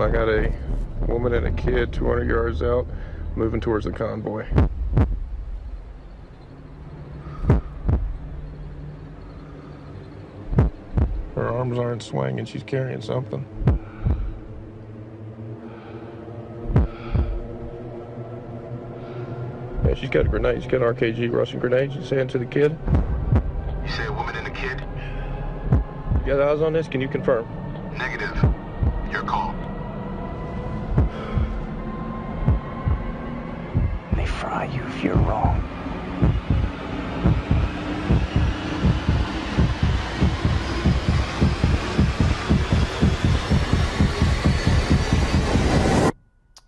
I got a woman and a kid 200 yards out, moving towards the convoy. Her arms aren't swinging, she's carrying something. Yeah, she's got a grenade. She's got an RKG Russian grenade. She's saying to the kid. You say a woman and a kid? You got eyes on this? Can you confirm? Negative. Your call. They fry you if you're wrong.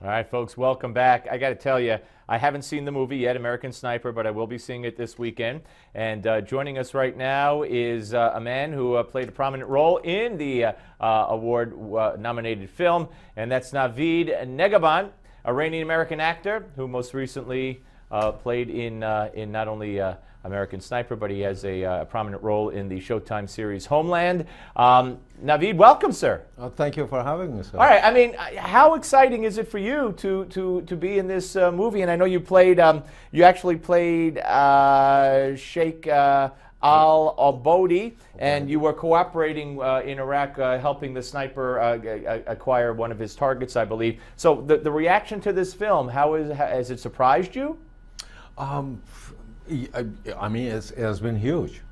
All right, folks, welcome back. I got to tell you, I haven't seen the movie yet, American Sniper, but I will be seeing it this weekend. And joining us right now is a man who played a prominent role in the award-nominated film, and that's Navid Negahban, Iranian-American actor who most recently played in not only American Sniper, but he has a prominent role in the Showtime series Homeland. Navid, welcome, sir. Thank you for having me, sir. All right. I mean, how exciting is it for you to be in this movie? And I know you played, you actually played Sheikh al-Abodi, and you were cooperating in Iraq, helping the sniper acquire one of his targets, I believe. So the reaction to this film, has it surprised you? I mean, it has been huge.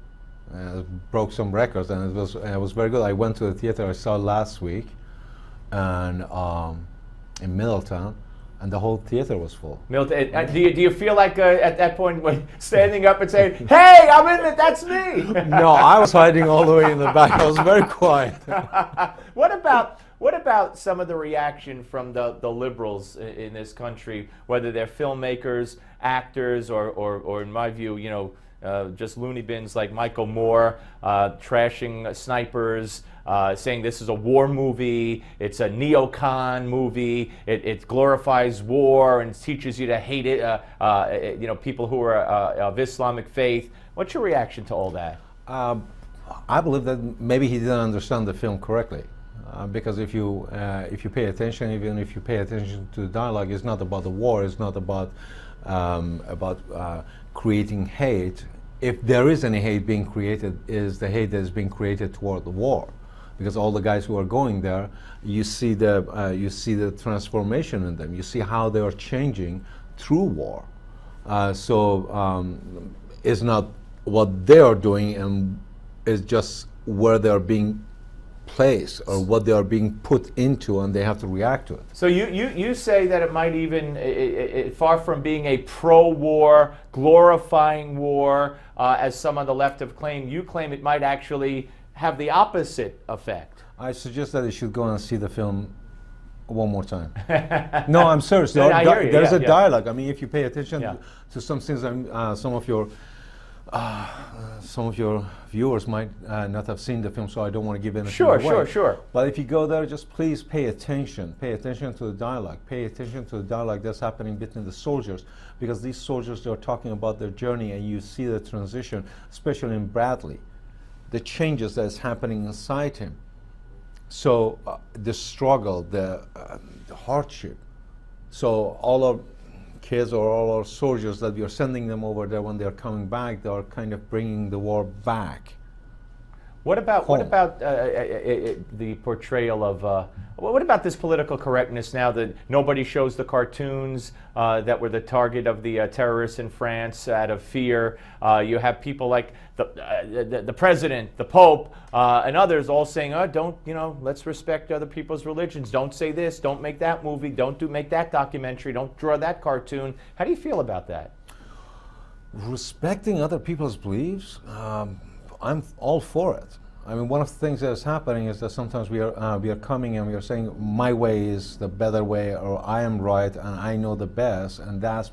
It broke some records, and it was very good. I went to the theater. I saw it last week, and in Middletown, and the whole theater was full. Do you feel like at that point when standing up and saying, "Hey, I'm in it. That's me"? No, I was hiding all the way in the back. I was very quiet. What about some of the reaction from the liberals in this country, whether they're filmmakers, actors, or in my view, you know, just loony bins like Michael Moore, trashing snipers, saying this is a war movie, it's a neocon movie, it glorifies war and teaches you to hate it, you know, people who are of Islamic faith. What's your reaction to all that? I believe that maybe he didn't understand the film correctly. Because if you pay attention, even if you pay attention to the dialogue, it's not about the war. It's not about creating hate. If there is any hate being created, is the hate that is being created toward the war, because all the guys who are going there, you see the transformation in them. You see how they are changing through war. So it's not what they are doing, and it's just where they are being place or what they are being put into, and they have to react to it. So you say that it might even, far from being a pro-war, glorifying war, as some on the left have claimed, you claim it might actually have the opposite effect. I suggest that you should go and see the film one more time. No, I'm serious. There's a dialogue. I mean, if you pay attention to some things, some of your viewers might not have seen the film, so I don't want to give anything away. Sure. But if you go there, just please pay attention. Pay attention to the dialogue. Pay attention to the dialogue that's happening between the soldiers, because these soldiers, they're talking about their journey, and you see the transition, especially in Bradley, the changes that's happening inside him. So the struggle, the hardship. So all our kids or all our soldiers that we are sending them over there, when they're coming back, they are kind of bringing the war back. What about the portrayal of what about this political correctness now that nobody shows the cartoons that were the target of the terrorists in France out of fear? You have people like the president, the Pope, and others all saying, "Oh, don't, you know, let's respect other people's religions. Don't say this. Don't make that movie. Don't make that documentary. Don't draw that cartoon." How do you feel about that? Respecting other people's beliefs, I'm all for it. I mean, one of the things that is happening is that sometimes we are coming and we are saying, my way is the better way, or I am right and I know the best, and that's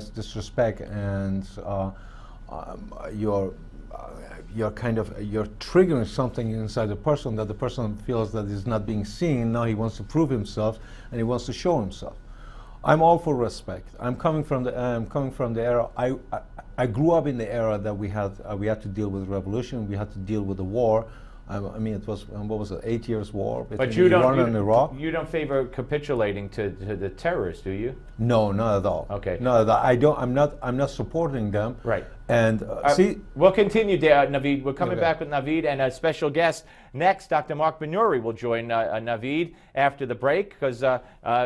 disrespect, and you're triggering something inside the person that the person feels that is not being seen. Now he wants to prove himself and he wants to show himself. I'm all for respect. I'm coming from the era. I grew up in the era that we had to deal with revolution. We had to deal with the war. I mean, it was, what was it, 8 years war between But you Iran don't, and Iraq? you don't favor capitulating to the terrorists, do you? No, not at all. Okay. Not at all. I don't. I'm not supporting them. Right. And see, we'll continue, Navid. We're coming Okay. back with Navid and a special guest next. Dr. Marc Benhuri will join Navid after the break because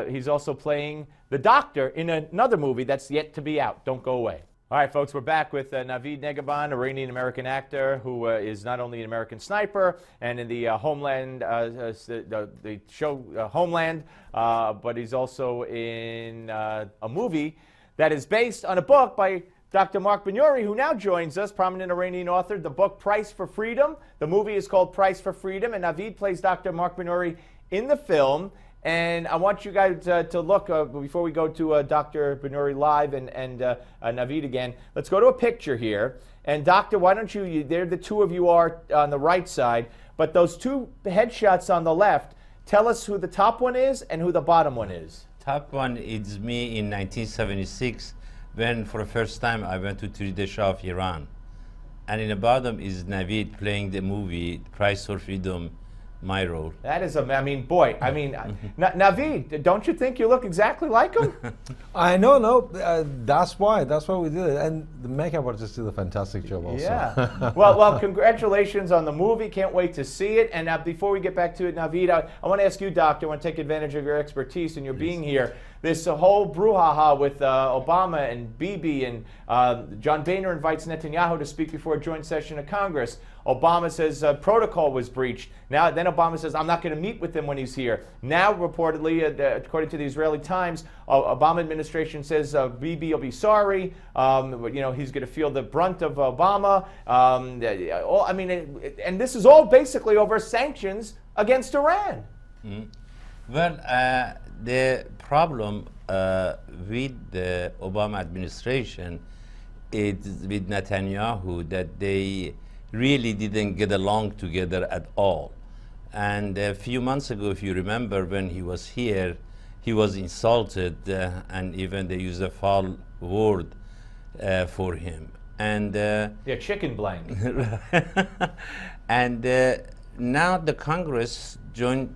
he's also playing the doctor in another movie that's yet to be out. Don't go away. All right, folks, we're back with Navid Negahban, Iranian-American actor who is not only an American sniper and in the Homeland, the show Homeland, but he's also in a movie that is based on a book by Dr. Marc Benhuri, who now joins us, prominent Iranian author, the book Price for Freedom. The movie is called Price for Freedom, and Navid plays Dr. Marc Benhuri in the film. And I want you guys to look, before we go to Dr. Benhuri live and Navid again, let's go to a picture here. And Doctor, why don't you, there the two of you are on the right side, but those two headshots on the left, tell us who the top one is and who the bottom one is. Top one is me in 1976 when for the first time I went to treat the Shah of Iran. And in the bottom is Navid playing the movie Price for Freedom, my role. That is, I mean, boy, I mean, Navid, don't you think you look exactly like him? I know, no, that's why we did it. And the makeup artist did a fantastic job also. Yeah. Well, congratulations on the movie. Can't wait to see it. And before we get back to it, Navid, I want to ask you, Doctor, I want to take advantage of your expertise and your being here. This whole brouhaha with Obama and Bibi and John Boehner invites Netanyahu to speak before a joint session of Congress. Obama says protocol was breached. Now, then Obama says, I'm not going to meet with him when he's here. Now, reportedly, according to the Israeli Times, Obama administration says Bibi will be sorry. You know, he's going to feel the brunt of Obama. I mean, and this is all basically over sanctions against Iran. Mm. Well, the problem with the Obama administration is with Netanyahu that they really didn't get along together at all. And a few months ago, if you remember, when he was here, he was insulted and even they used a foul word for him. And yeah, chicken blank. And now the Congress joined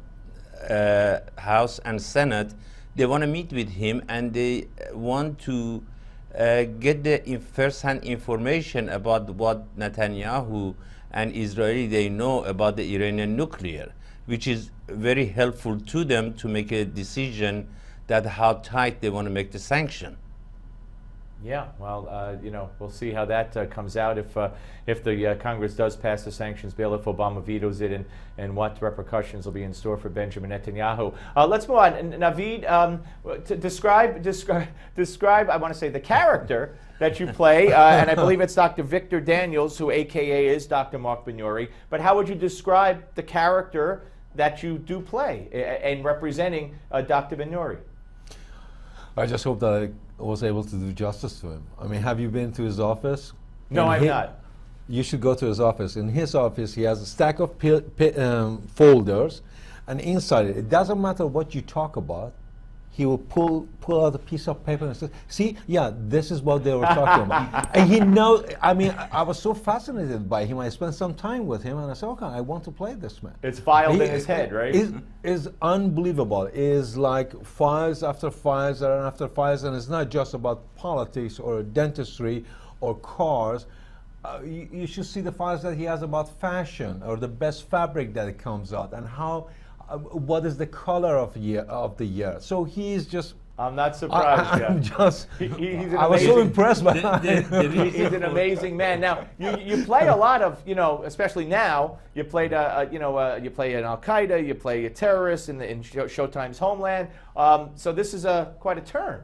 House and Senate, they want to meet with him and they want to get the first-hand information about what Netanyahu and Israeli they know about the Iranian nuclear, which is very helpful to them to make a decision that how tight they want to make the sanction. Yeah, well, you know, we'll see how that comes out if the Congress does pass the sanctions bill, if Obama vetoes it, and what repercussions will be in store for Benjamin Netanyahu. Let's move on. Navid, to describe, I want to say, the character that you play, and I believe it's Dr. Victor Daniels, who AKA is Dr. Marc Benhuri, but how would you describe the character that you do play in representing Dr. Benhuri? I just hope that I was able to do justice to him. I mean, have you been to his office? No, I'm not. You should go to his office. In his office, he has a stack of folders, and inside it doesn't matter what you talk about, he will pull out a piece of paper and say, see, yeah, this is what they were talking about. And he knows, I mean, I was so fascinated by him. I spent some time with him, and I said, okay, I want to play this man. It's filed in his head, right? Is unbelievable. Is like files after files after files, and it's not just about politics or dentistry or cars. You should see the files that he has about fashion or the best fabric that it comes out and how. What is the color of the year? So he's just. I'm not surprised. I'm just. He's an I was so impressed by he's an amazing man. Now you play a lot of, you know, especially now you played you play an Al Qaeda, you play a terrorist in Showtime's Homeland. So this is quite a turn.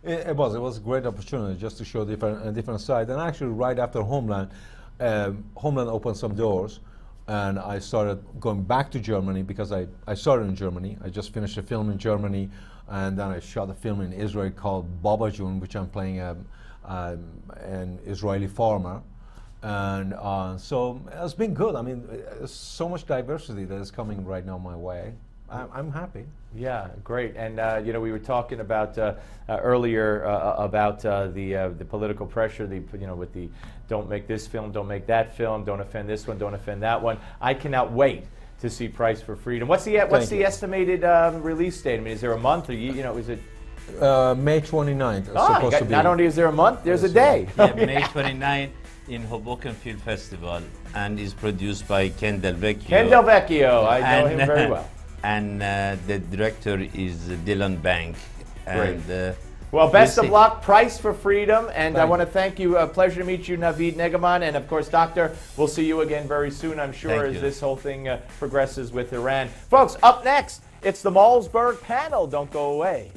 It was a great opportunity just to show a different side. And actually, right after Homeland, Homeland opened some doors. And I started going back to Germany because I started in Germany. I just finished a film in Germany, and then I shot a film in Israel called Babajun, which I'm playing an Israeli farmer. And so it's been good. I mean, there's so much diversity that is coming right now my way. I'm happy. Yeah, great. And you know, we were talking about earlier about the political pressure. With the don't make this film, don't make that film, don't offend this one, don't offend that one. I cannot wait to see Price for Freedom. What's the estimated release date? I mean, is there a month or is it? May 29th. Supposed to be. Not only is there a month, there's a day. Yeah, May 29 in Hoboken Film Festival, and is produced by Ken Del Vecchio. Ken Del Vecchio, I know him very well. And the director is Dylan Bank. Great. And well, best of luck, Price for Freedom, and I Thank want to thank you. Pleasure to meet you, Navid Negahban, and of course, Doctor. We'll see you again very soon, I'm sure, Thank as you. this whole thing progresses with Iran. Folks, up next, it's the Malzberg panel. Don't go away.